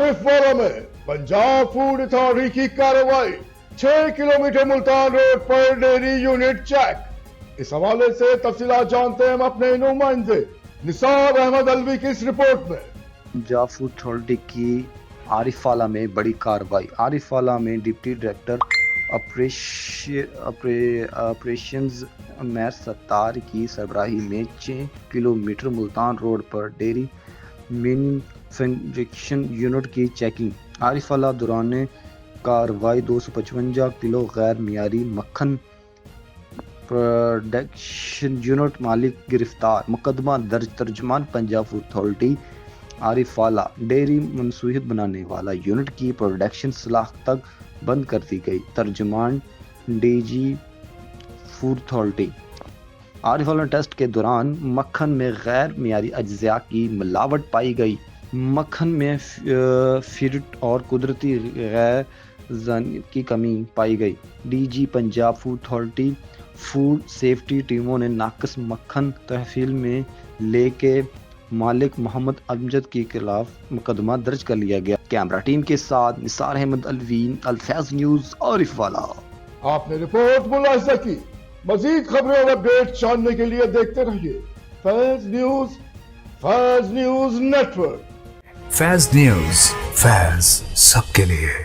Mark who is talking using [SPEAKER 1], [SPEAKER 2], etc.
[SPEAKER 1] आरिफ वाला में Punjab food authority की कार्रवाई, 6 किलोमीटर मुल्तान रोड पर डेयरी यूनिट चेक। इस हवाले से तफसीलात जानते हैं हम अपने नुमाइंदे निसार अहमद अलवी की इस रिपोर्ट में।
[SPEAKER 2] पंजाब फूड अथॉरिटी की आरिफवाला में बड़ी कार्रवाई। आरिफवाला में deputy director operations Umair Sattar की सरबराही में 6 किलोमीटर मुल्तान रोड पर डेयरी मैन्युफैक्चरिंग यूनिट की चेकिंग। आरिफवाला दौरान कार्रवाई 255 किलो गैर मियारी मक्खन प्रोडक्शन यूनिट मालिक गिरफ्तार। मुकदमा दर्ज। तर्जुमान Punjab food authority Arifwala dairy मनसूहियत बनाने वाला यूनिट की प्रोडक्शन सलाह तक बंद कर दी गई। तर्जुमान DG food authority Arifwala test के दौरान मक्खन में गैर मियारी अज्जा की मिलावट पाई गई। मक्खन में फीड और कुदरती गैर की कमी पाई गई। DG Punjab food authority food safety टीमों ने नाकस मक्खन तहसील में लेके मालिक मोहम्मद अमजद के खिलाफ मुकदमा दर्ज कर लिया गया। कैमरा टीम के साथ निसार अहमद अलवीन, अल-फैज़ न्यूज़, आरिफवाला।
[SPEAKER 1] आपने रिपोर्ट मुलाहिजा की। मजीद खबरें और अपडेट जानने के लिए देखते रहिए फैज़ न्यूज़ नेटवर्क।
[SPEAKER 3] फैज़ न्यूज़, फैज़ सबके लिए।